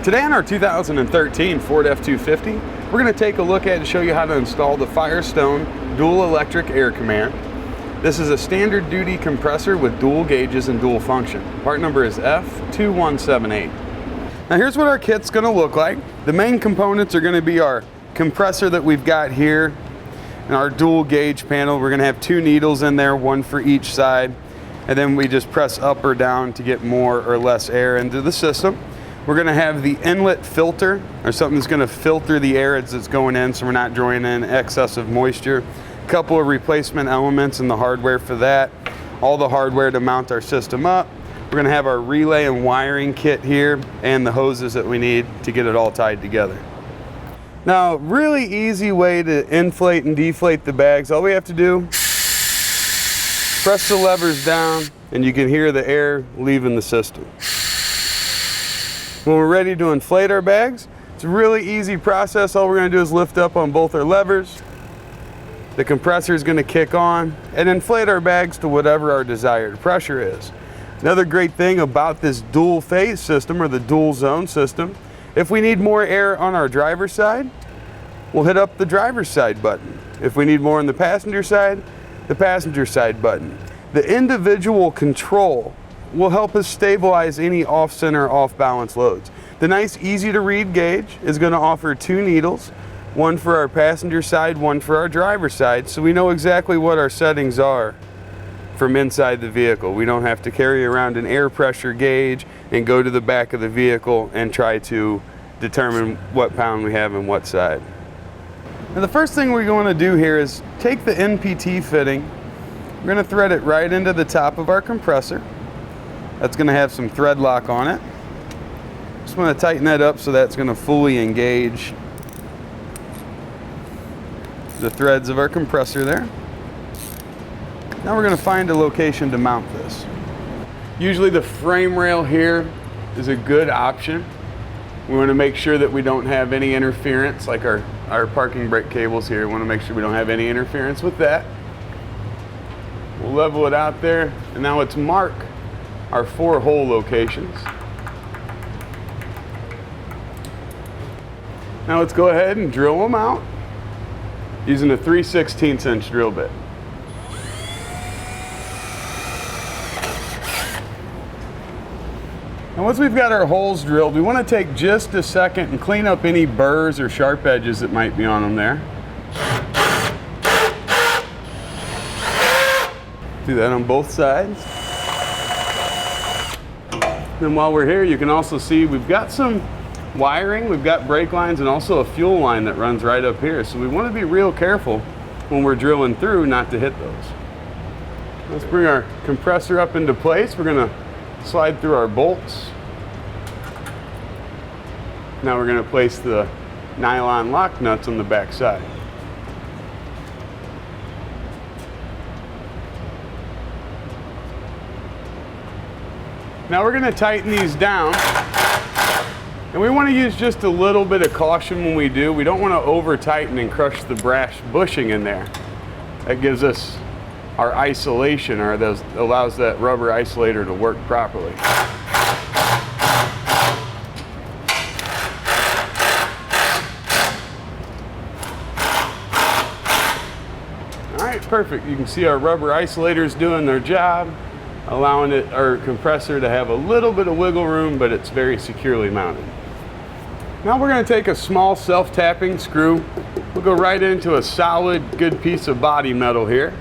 Today on our 2013 Ford F250, we're going to take a look at and show you how to install the Firestone dual electric air command. This is a standard duty compressor with dual gauges and dual function. Part number is F250. Now here's what our kit's going to look like. The main components are going to be our compressor that we've got here and our dual gauge panel. We're going to have two needles in there, one for each side, and then we just press up or down to get more or less air into the system. We're going to have the inlet filter, or something that's going to filter the air as it's going in so we're not drawing in excessive moisture. A couple of replacement elements and the hardware for that. All the hardware to mount our system up. We're going to have our relay and wiring kit here and the hoses that we need to get it all tied together. Now, really easy way to inflate and deflate the bags. All we have to do, press the levers down and you can hear the air leaving the system. When we're ready to inflate our bags, it's a really easy process. All we're going to do is lift up on both our levers. The compressor is going to kick on and inflate our bags to whatever our desired pressure is. Another great thing about this dual phase system, or the dual zone system, if we need more air on our driver's side, we'll hit up the driver's side button. If we need more on the passenger side button. The individual control will help us stabilize any off-center, off-balance loads. The nice, easy-to-read gauge is going to offer two needles, one for our passenger side, one for our driver's side, so we know exactly what our settings are from inside the vehicle. We don't have to carry around an air pressure gauge and go to the back of the vehicle and try to determine what pound we have on what side. Now the first thing we're going to do here is take the NPT fitting. We're going to thread it right into the top of our compressor. That's going to have some thread lock on it. Just want to tighten that up so that's going to fully engage the threads of our compressor there. Now we're going to find a location to mount this. Usually the frame rail here is a good option. We want to make sure that we don't have any interference, like our parking brake cables here. We want to make sure we don't have any interference with that. We'll level it out there, and now let's mark our 4 hole locations. Now let's go ahead and drill them out using a 3/16 inch drill bit. And once we've got our holes drilled, we want to take just a second and clean up any burrs or sharp edges that might be on them there. Do that on both sides. Then while we're here, you can also see we've got some wiring, we've got brake lines, and also a fuel line that runs right up here. So we want to be real careful when we're drilling through not to hit those. Let's bring our compressor up into place. We're going to slide through our bolts. Now we're going to place the nylon lock nuts on the back side. Now we're going to tighten these down, and we want to use just a little bit of caution when we do. We don't want to over tighten and crush the brass bushing in there. That gives us our isolation, or allows that rubber isolator to work properly. All right, perfect. You can see our rubber isolators doing their job, allowing our compressor to have a little bit of wiggle room, but it's very securely mounted. Now we're going to take a small self-tapping screw. We'll go right into a solid, good piece of body metal here.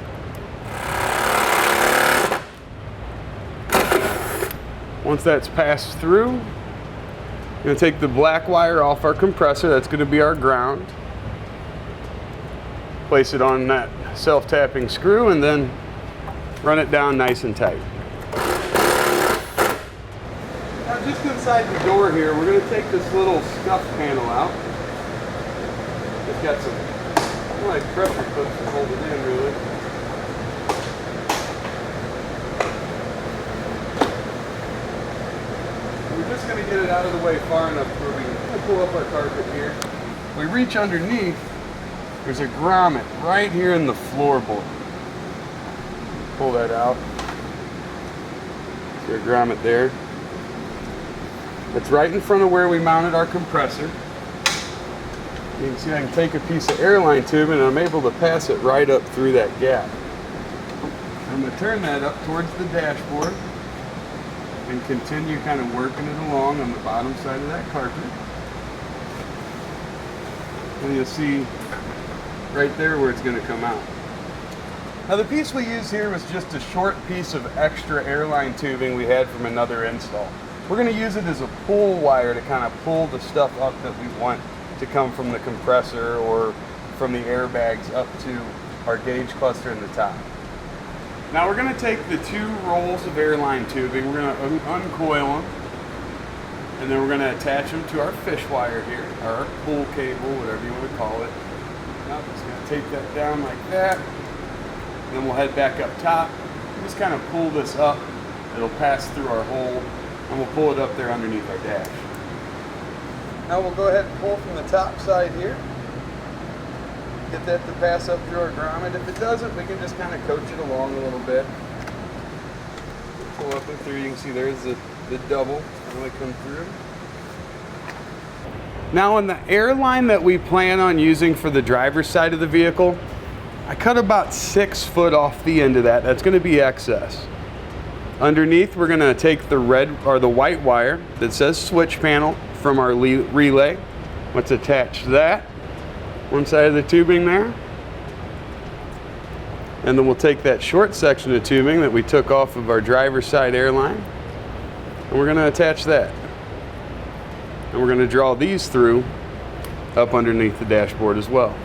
Once that's passed through, we're going to take the black wire off our compressor. That's going to be our ground. Place it on that self-tapping screw and then run it down nice and tight. Now just inside the door here, we're going to take this little scuff panel out. It's got some like pressure clips to hold it in really. We're just going to get it out of the way far enough where we can pull up our carpet here. We reach underneath, there's a grommet right here in the floorboard. Pull that out. See our grommet there. It's right in front of where we mounted our compressor. You can see I can take a piece of airline tube and I'm able to pass it right up through that gap. I'm going to turn that up towards the dashboard and continue kind of working it along on the bottom side of that carpet. And you'll see right there where it's going to come out. Now the piece we used here was just a short piece of extra airline tubing we had from another install. We're going to use it as a pull wire to kind of pull the stuff up that we want to come from the compressor or from the airbags up to our gauge cluster in the top. Now we're going to take the 2 rolls of airline tubing, we're going to uncoil them, and then we're going to attach them to our fish wire here, or our pull cable, whatever you want to call it. Now I'm just going to tape that down like that, and then we'll head back up top. Just kind of pull this up, it'll pass through our hole, and we'll pull it up there underneath our dash. Now we'll go ahead and pull from the top side here. Get that to pass up through our grommet. If it doesn't, we can just kind of coach it along a little bit. Pull up and through. You can see there's the double really come through. Now on the airline that we plan on using for the driver's side of the vehicle, I cut about 6 foot off the end of that. That's going to be excess. Underneath, we're going to take the red or the white wire that says switch panel from our relay. Let's attach that one side of the tubing there, and then we'll take that short section of tubing that we took off of our driver's side airline, and we're going to attach that, and we're going to draw these through up underneath the dashboard as well.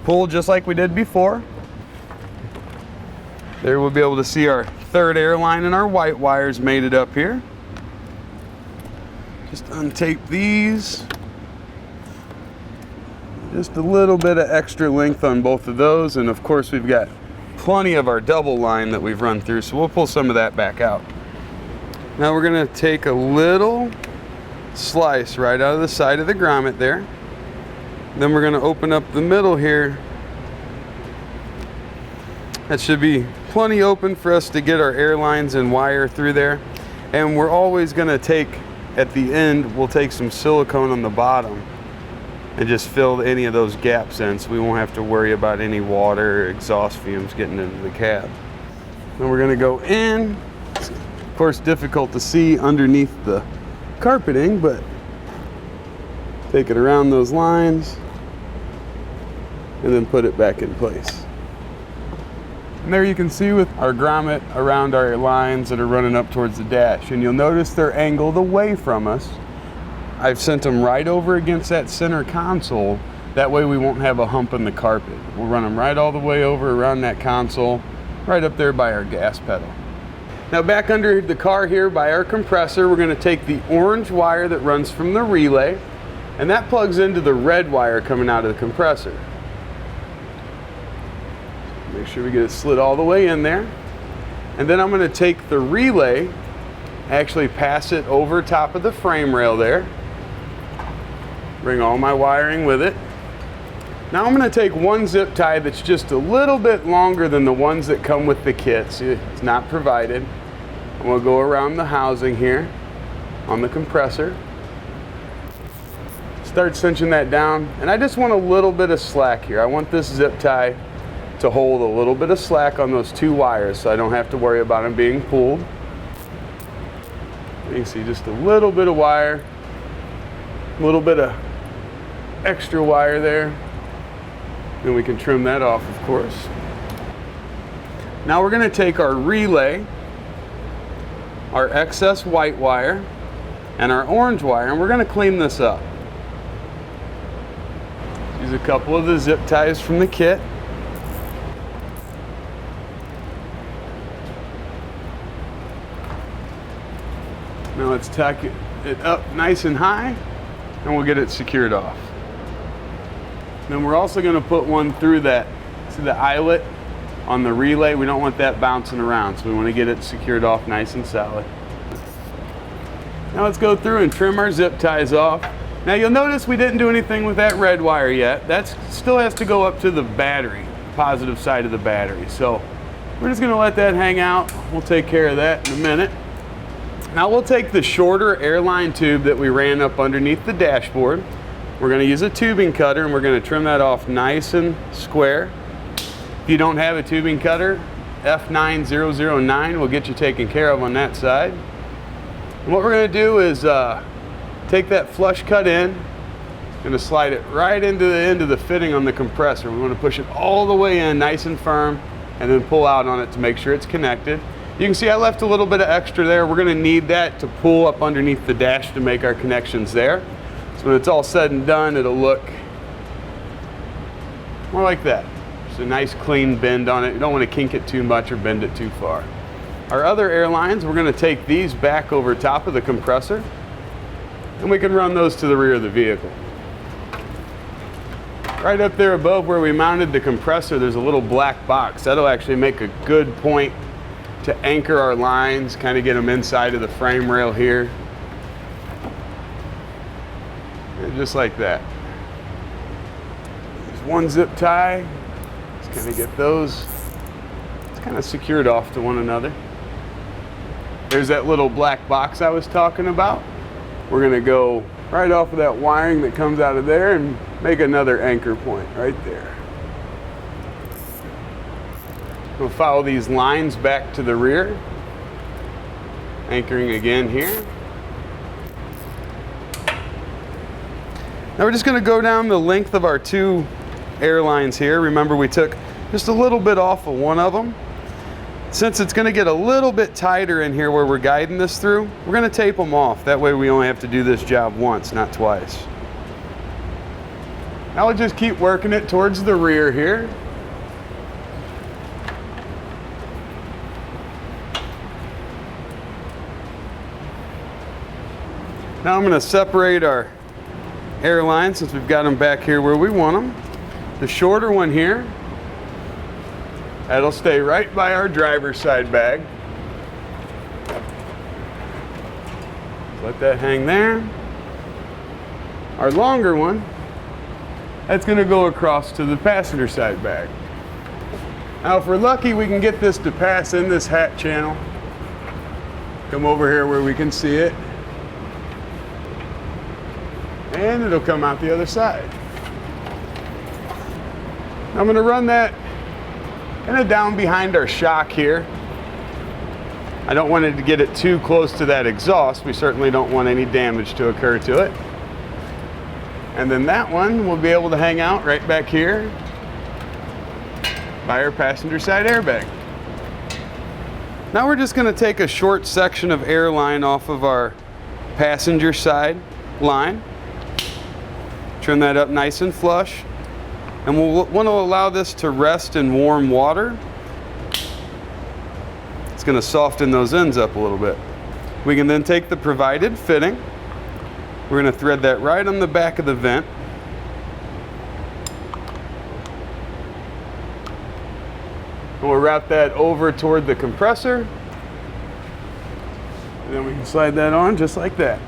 Pull just like we did before. There we'll be able to see our 3rd airline and our white wires mated up here. Just untape these. Just a little bit of extra length on both of those, and of course we've got plenty of our double line that we've run through, so we'll pull some of that back out. Now we're going to take a little slice right out of the side of the grommet there. Then we're going to open up the middle here. That should be plenty open for us to get our airlines and wire through there. And we're always going to take, at the end, we'll take some silicone on the bottom and just fill any of those gaps in, so we won't have to worry about any water or exhaust fumes getting into the cab. Then we're going to go in. It's, of course, difficult to see underneath the carpeting, but take it around those lines and then put it back in place. And there you can see with our grommet around our lines that are running up towards the dash, and you'll notice they're angled away from us. I've sent them right over against that center console. That way we won't have a hump in the carpet. We'll run them right all the way over around that console, right up there by our gas pedal. Now back under the car here by our compressor, we're going to take the orange wire that runs from the relay, and that plugs into the red wire coming out of the compressor. Make sure we get it slid all the way in there. And then I'm going to take the relay, actually pass it over top of the frame rail there. Bring all my wiring with it. Now I'm going to take one zip tie that's just a little bit longer than the ones that come with the kit. See, it's not provided. And we'll go around the housing here on the compressor. Start cinching that down. And I just want a little bit of slack here. I want this zip tie to hold a little bit of slack on those two wires so I don't have to worry about them being pulled. You can see just a little bit of wire, a little bit of extra wire there. Then we can trim that off, of course. Now we're going to take our relay, our excess white wire, and our orange wire, and we're going to clean this up. Use a couple of the zip ties from the kit. Now let's tack it up nice and high, and we'll get it secured off. Then we're also going to put one through that, see the eyelet on the relay. We don't want that bouncing around, so we want to get it secured off nice and solid. Now let's go through and trim our zip ties off. Now you'll notice we didn't do anything with that red wire yet. That still has to go up to the battery, positive side of the battery. So we're just going to let that hang out. We'll take care of that in a minute. Now we'll take the shorter airline tube that we ran up underneath the dashboard. We're going to use a tubing cutter and we're going to trim that off nice and square. If you don't have a tubing cutter, F9009 will get you taken care of on that side. And what we're going to do is take that flush cut in, going to slide it right into the end of the fitting on the compressor. We want to push it all the way in nice and firm and then pull out on it to make sure it's connected. You can see I left a little bit of extra there. We're going to need that to pull up underneath the dash to make our connections there. So when it's all said and done, it'll look more like that. Just a nice clean bend on it. You don't want to kink it too much or bend it too far. Our other airlines, we're going to take these back over top of the compressor and we can run those to the rear of the vehicle. Right up there above where we mounted the compressor, there's a little black box. That'll actually make a good point to anchor our lines, kind of get them inside of the frame rail here. And just like that. There's one zip tie. Just kind of get those kind of secured off to one another. There's that little black box I was talking about. We're going to go right off of that wiring that comes out of there and make another anchor point right there. We'll follow these lines back to the rear, anchoring again here. Now we're just going to go down the length of our two airlines here. Remember, we took just a little bit off of one of them. Since it's going to get a little bit tighter in here where we're guiding this through, we're going to tape them off. That way we only have to do this job once, not twice. Now we'll just keep working it towards the rear here. Now I'm going to separate our airlines since we've got them back here where we want them. The shorter one here, that'll stay right by our driver's side bag. Let that hang there. Our longer one, that's going to go across to the passenger side bag. Now if we're lucky, we can get this to pass in this hat channel. Come over here where we can see it. And it'll come out the other side. I'm going to run that kind of down behind our shock here. I don't want it to get it too close to that exhaust. We certainly don't want any damage to occur to it. And then that one will be able to hang out right back here by our passenger side airbag. Now we're just going to take a short section of airline off of our passenger side line. Trim that up nice and flush. And we'll want to allow this to rest in warm water. It's going to soften those ends up a little bit. We can then take the provided fitting. We're going to thread that right on the back of the vent. And we'll wrap that over toward the compressor. And then we can slide that on just like that.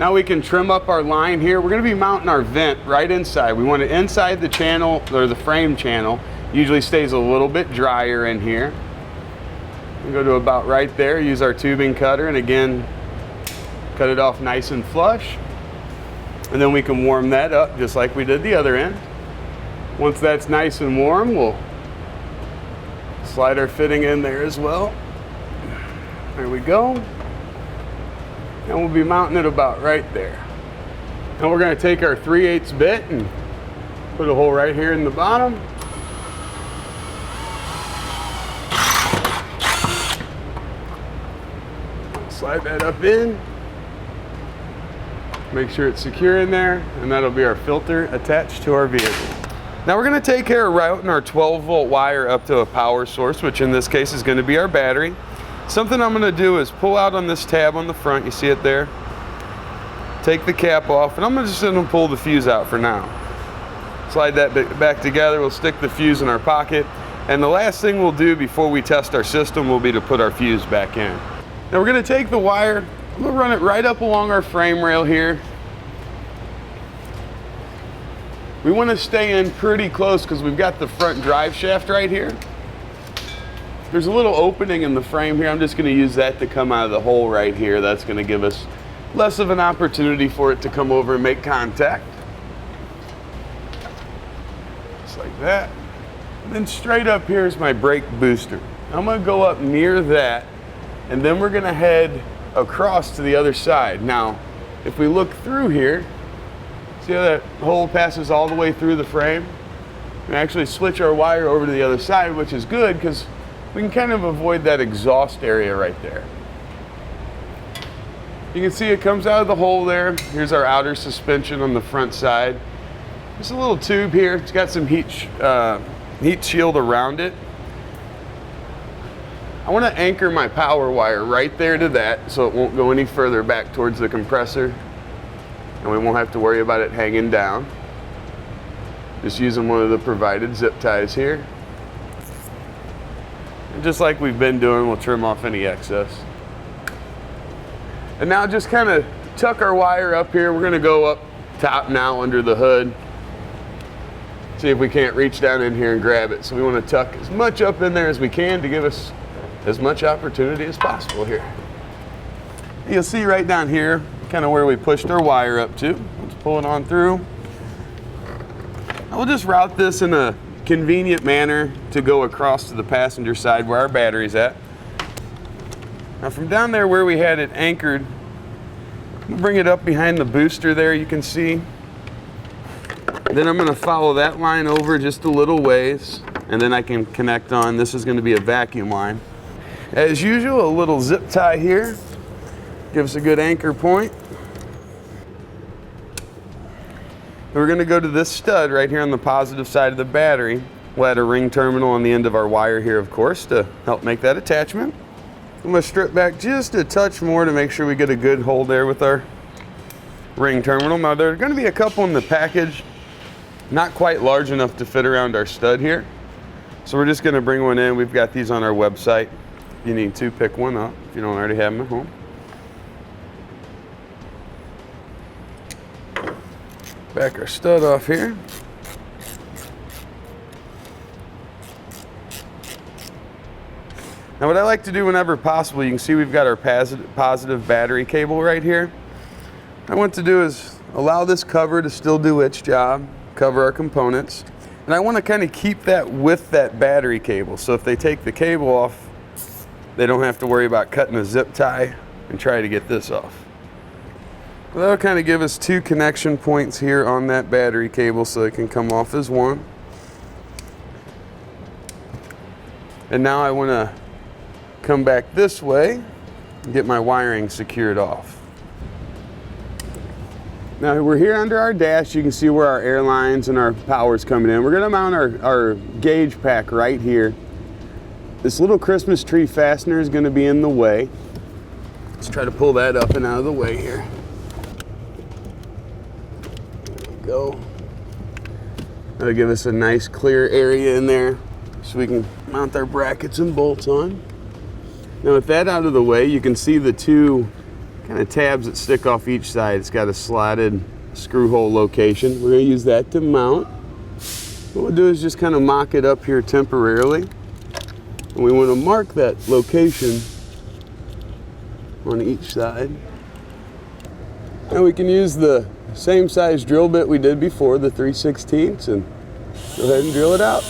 Now we can trim up our line here. We're going to be mounting our vent right inside. We want it inside the channel, or the frame channel. Usually stays a little bit drier in here. We go to about right there, use our tubing cutter, and again, cut it off nice and flush. And then we can warm that up just like we did the other end. Once that's nice and warm, we'll slide our fitting in there as well. There we go. And we'll be mounting it about right there. Now we're going to take our 3/8 bit and put a hole right here in the bottom. Slide that up in. Make sure it's secure in there, and that'll be our filter attached to our vehicle. Now we're going to take care of routing our 12-volt wire up to a power source, which in this case is going to be our battery. Something I'm going to do is pull out on this tab on the front, you see it there? Take the cap off, and I'm just going to pull the fuse out for now. Slide that bit back together, we'll stick the fuse in our pocket, and the last thing we'll do before we test our system will be to put our fuse back in. Now we're going to take the wire, I'm going to run it right up along our frame rail here. We want to stay in pretty close because we've got the front drive shaft right here. There's a little opening in the frame here. I'm just going to use that to come out of the hole right here. That's going to give us less of an opportunity for it to come over and make contact. Just like that. And then straight up here is my brake booster. I'm going to go up near that, and then we're going to head across to the other side. Now, if we look through here, see how that hole passes all the way through the frame? We can actually switch our wire over to the other side, which is good because we can kind of avoid that exhaust area right there. You can see it comes out of the hole there. Here's our outer suspension on the front side. There's a little tube here. It's got some heat shield around it. I want to anchor my power wire right there to that so it won't go any further back towards the compressor, and we won't have to worry about it hanging down. Just using one of the provided zip ties here. And just like we've been doing, we'll trim off any excess. And now just kind of tuck our wire up here. We're going to go up top now under the hood. See if we can't reach down in here and grab it. So we want to tuck as much up in there as we can to give us as much opportunity as possible here. You'll see right down here kind of where we pushed our wire up to. Let's pull it on through. I will just route this in a convenient manner to go across to the passenger side where our battery's at. Now from down there where we had it anchored, we'll bring it up behind the booster there, you can see. Then I'm going to follow that line over just a little ways, and then I can connect on. This is going to be a vacuum line. As usual, a little zip tie here gives a good anchor point. We're going to go to this stud right here on the positive side of the battery. We'll add a ring terminal on the end of our wire here, of course, to help make that attachment. I'm going to strip back just a touch more to make sure we get a good hold there with our ring terminal. Now, there are going to be a couple in the package, not quite large enough to fit around our stud here. So we're just going to bring one in. We've got these on our website. If you need to, pick one up if you don't already have them at home. Back our stud off here. Now what I like to do whenever possible, you can see we've got our positive battery cable right here. What I want to do is allow this cover to still do its job, cover our components. And I want to kind of keep that with that battery cable. So if they take the cable off, they don't have to worry about cutting a zip tie and try to get this off. Well, that'll kind of give us two connection points here on that battery cable so it can come off as one. And now I want to come back this way and get my wiring secured off. Now we're here under our dash. You can see where our airlines and our power's coming in. We're going to mount our gauge pack right here. This little Christmas tree fastener is going to be in the way. Let's try to pull that up and out of the way here. There we go. That'll give us a nice clear area in there so we can mount our brackets and bolts on. Now with that out of the way, you can see the two kind of tabs that stick off each side. It's got a slotted screw hole location. We're going to use that to mount. What we'll do is just kind of mock it up here temporarily. And we want to mark that location on each side. Now we can use the same size drill bit we did before, the 3/16, and go ahead and drill it out.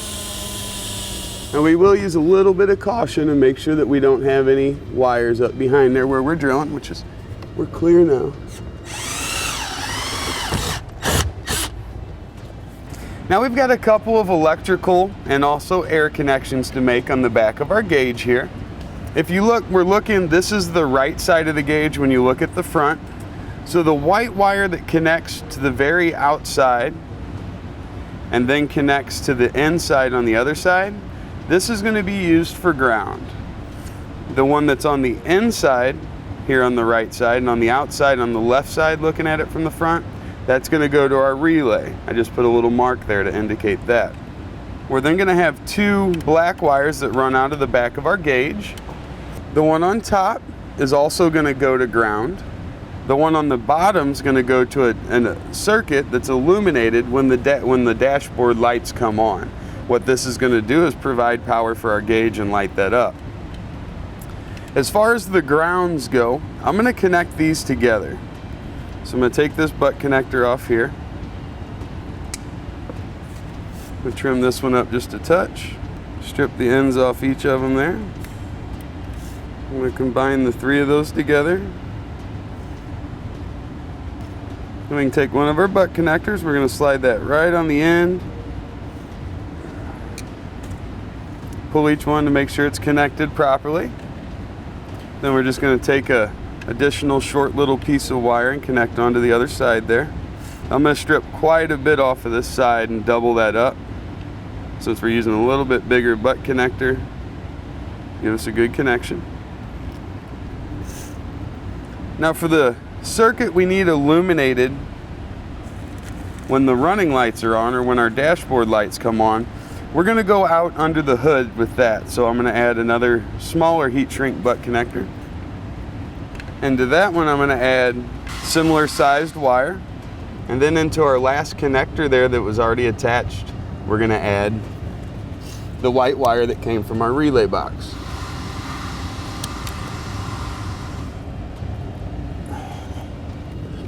Now we will use a little bit of caution and make sure that we don't have any wires up behind there where we're drilling, which is, we're clear now. Now we've got a couple of electrical and also air connections to make on the back of our gauge here. If you look, we're looking, this is the right side of the gauge when you look at the front. So the white wire that connects to the very outside and then connects to the inside on the other side, this is going to be used for ground. The one that's on the inside here on the right side and on the outside on the left side looking at it from the front, that's going to go to our relay. I just put a little mark there to indicate that. We're then going to have two black wires that run out of the back of our gauge. The one on top is also going to go to ground. The one on the bottom is going to go to a circuit that's illuminated when the dashboard lights come on. What this is going to do is provide power for our gauge and light that up. As far as the grounds go, I'm going to connect these together. So I'm going to take this butt connector off here. I'm going to trim this one up just a touch. Strip the ends off each of them there. I'm going to combine the 3 of those together. Then we can take one of our butt connectors. We're going to slide that right on the end. Pull each one to make sure it's connected properly. Then we're just going to take a additional short little piece of wire and connect onto the other side there. I'm going to strip quite a bit off of this side and double that up, since we're using a little bit bigger butt connector. Give us a good connection. Now for the circuit we need illuminated when the running lights are on or when our dashboard lights come on, we're going to go out under the hood with that. So I'm going to add another smaller heat shrink butt connector. And to that one I'm going to add similar sized wire. And then into our last connector there that was already attached, we're going to add the white wire that came from our relay box.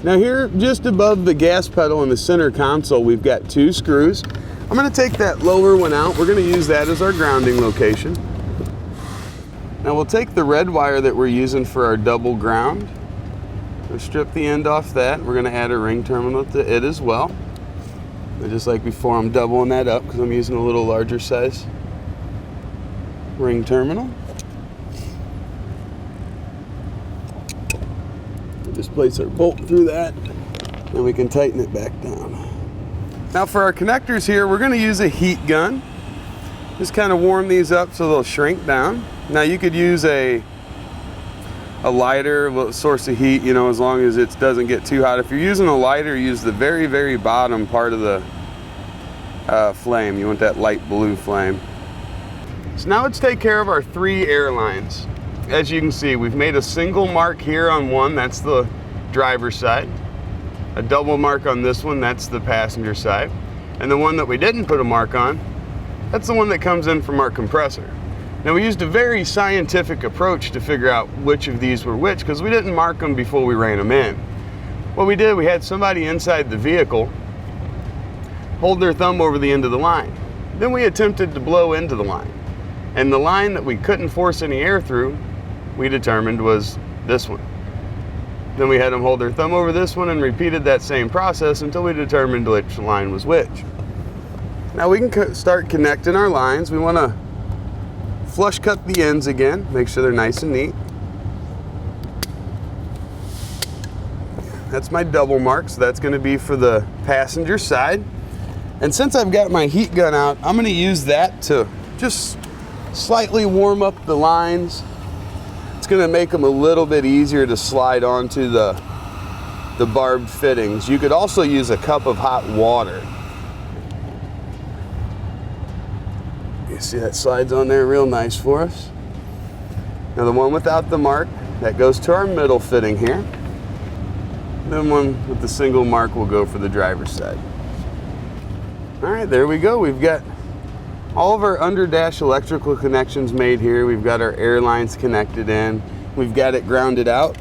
Now here, just above the gas pedal in the center console, we've got 2 screws. I'm going to take that lower one out. We're going to use that as our grounding location. Now we'll take the red wire that we're using for our double ground. We'll strip the end off that. We're going to add a ring terminal to it as well. And just like before, I'm doubling that up because I'm using a little larger size ring terminal. We'll just place our bolt through that, and we can tighten it back down. Now for our connectors here, we're going to use a heat gun. Just kind of warm these up so they'll shrink down. Now you could use a lighter source of heat, you know, as long as it doesn't get too hot. If you're using a lighter, use the very, very bottom part of the flame. You want that light blue flame. So now let's take care of our 3 airlines. As you can see, we've made a single mark here on one, that's the driver's side. A double mark on this one, that's the passenger side. And the one that we didn't put a mark on, that's the one that comes in from our compressor. Now we used a very scientific approach to figure out which of these were which, because we didn't mark them before we ran them in. What we did, we had somebody inside the vehicle hold their thumb over the end of the line. Then we attempted to blow into the line. And the line that we couldn't force any air through, we determined was this one. Then we had them hold their thumb over this one and repeated that same process until we determined which line was which. Now we can start connecting our lines. We want to flush cut the ends again, make sure they're nice and neat. That's my double mark, so that's going to be for the passenger side. And since I've got my heat gun out, I'm going to use that to just slightly warm up the lines. It's going to make them a little bit easier to slide onto the barbed fittings. You could also use a cup of hot water. You see that slides on there real nice for us. Now the one without the mark, that goes to our middle fitting here. Then one with the single mark will go for the driver's side. All right, there we go. We've got all of our under dash electrical connections made here. We've got our air lines connected in. We've got it grounded out.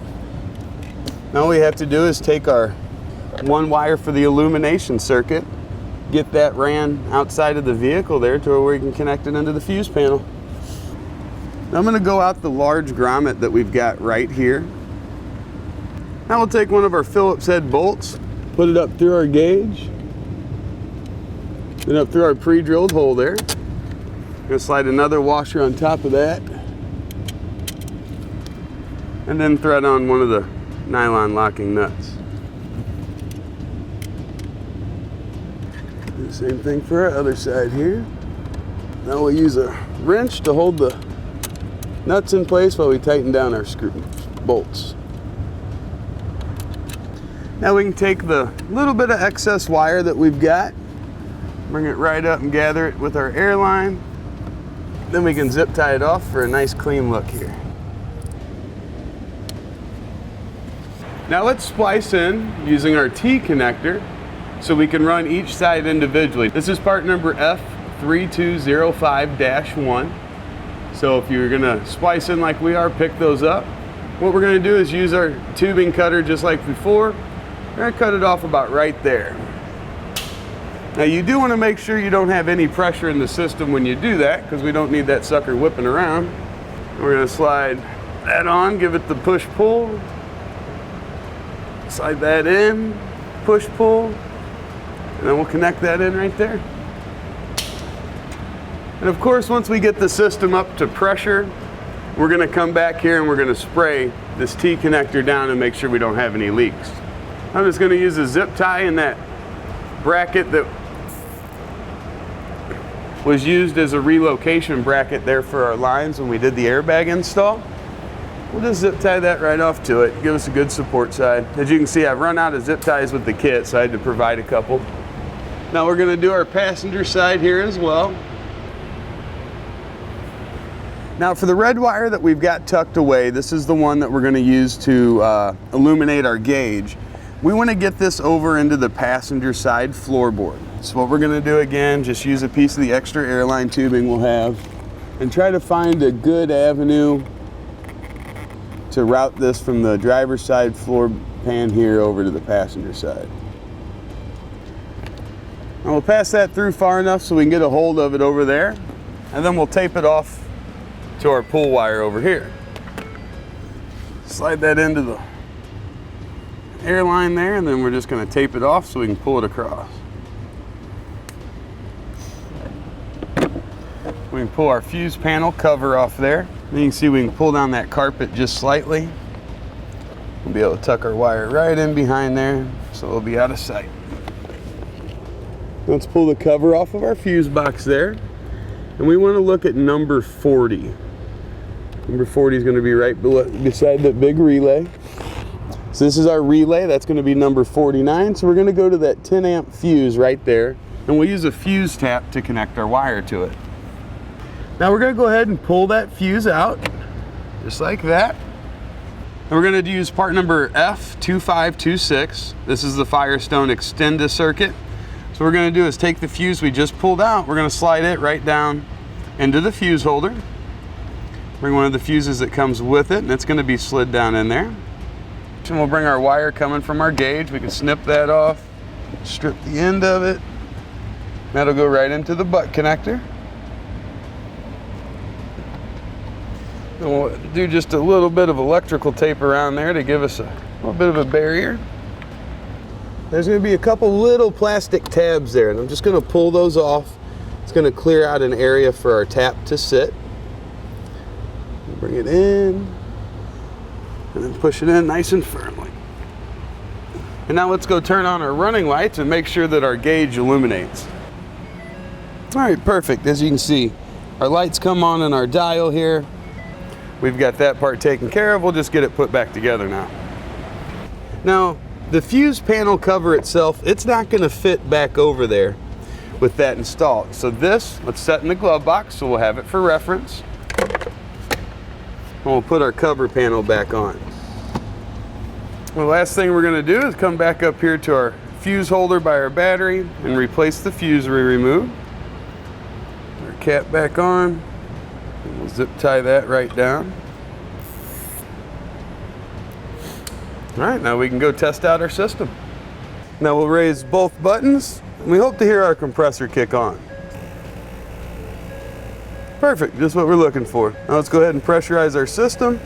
Now all we have to do is take our one wire for the illumination circuit, get that ran outside of the vehicle there to where we can connect it into the fuse panel. Now I'm going to go out the large grommet that we've got right here. Now we'll take one of our Phillips head bolts, put it up through our gauge, then up through our pre-drilled hole there. Going to slide another washer on top of that, and then thread on one of the nylon locking nuts. Do the same thing for our other side here. Now we'll use a wrench to hold the nuts in place while we tighten down our bolts. Now we can take the little bit of excess wire that we've got, bring it right up and gather it with our air line. Then we can zip tie it off for a nice clean look here. Now let's splice in using our T connector so we can run each side individually. This is part number F3205-1. So if you're gonna splice in like we are, pick those up. What we're gonna do is use our tubing cutter just like before. We're gonna cut it off about right there. Now you do wanna make sure you don't have any pressure in the system when you do that, because we don't need that sucker whipping around. We're gonna slide that on, give it the push-pull. Slide that in, push-pull, and then we'll connect that in right there. And of course, once we get the system up to pressure, we're gonna come back here and we're gonna spray this T connector down and make sure we don't have any leaks. I'm just gonna use a zip tie in that bracket that was used as a relocation bracket there for our lines when we did the airbag install. We'll just zip tie that right off to it, give us a good support side. As you can see, I've run out of zip ties with the kit, so I had to provide a couple. Now we're gonna do our passenger side here as well. Now for the red wire that we've got tucked away, this is the one that we're going to use to illuminate our gauge. We want to get this over into the passenger side floorboard. So what we're going to do again, just use a piece of the extra airline tubing we'll have and try to find a good avenue to route this from the driver's side floor pan here over to the passenger side. And we'll pass that through far enough so we can get a hold of it over there, and then we'll tape it off to our pull wire over here. Slide that into the airline there, and then we're just going to tape it off so we can pull it across. We can pull our fuse panel cover off there. And you can see we can pull down that carpet just slightly. We'll be able to tuck our wire right in behind there so it'll be out of sight. Let's pull the cover off of our fuse box there. And we want to look at number 40. Number 40 is going to be right beside that big relay. So this is our relay. That's going to be number 49. So we're going to go to that 10 amp fuse right there, and we'll use a fuse tap to connect our wire to it. Now we're going to go ahead and pull that fuse out, just like that. And we're going to use part number F-250. This is the Firestone Extenda circuit. So what we're going to do is take the fuse we just pulled out, we're going to slide it right down into the fuse holder. Bring one of the fuses that comes with it, and it's going to be slid down in there. And we'll bring our wire coming from our gauge. We can snip that off, strip the end of it. That'll go right into the butt connector. And we'll do just a little bit of electrical tape around there to give us a little bit of a barrier. There's going to be a couple little plastic tabs there, and I'm just going to pull those off. It's going to clear out an area for our tap to sit. Bring it in, and then push it in nice and firmly. And now let's go turn on our running lights and make sure that our gauge illuminates. All right, perfect. As you can see, our lights come on in our dial here. We've got that part taken care of. We'll just get it put back together now. Now, the fuse panel cover itself, it's not going to fit back over there with that installed. So this, let's set in the glove box so we'll have it for reference. And we'll put our cover panel back on. The last thing we're going to do is come back up here to our fuse holder by our battery and replace the fuse we removed. Put our cap back on, and we'll zip tie that right down. All right, now we can go test out our system. Now we'll raise both buttons, and we hope to hear our compressor kick on. Perfect, just what we're looking for. Now let's go ahead and pressurize our system.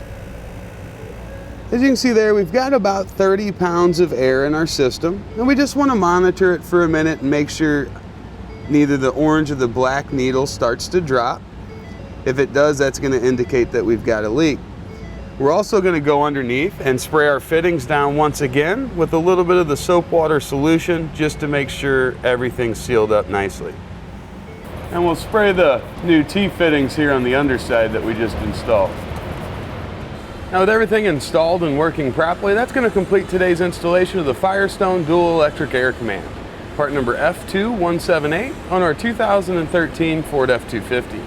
As you can see there, we've got about 30 pounds of air in our system, and we just want to monitor it for a minute and make sure neither the orange or the black needle starts to drop. If it does, that's going to indicate that we've got a leak. We're also going to go underneath and spray our fittings down once again with a little bit of the soap water solution just to make sure everything's sealed up nicely. And we'll spray the new T-fittings here on the underside that we just installed. Now with everything installed and working properly, that's going to complete today's installation of the Firestone Dual Electric Air Command, part number F250 on our 2013 Ford F250.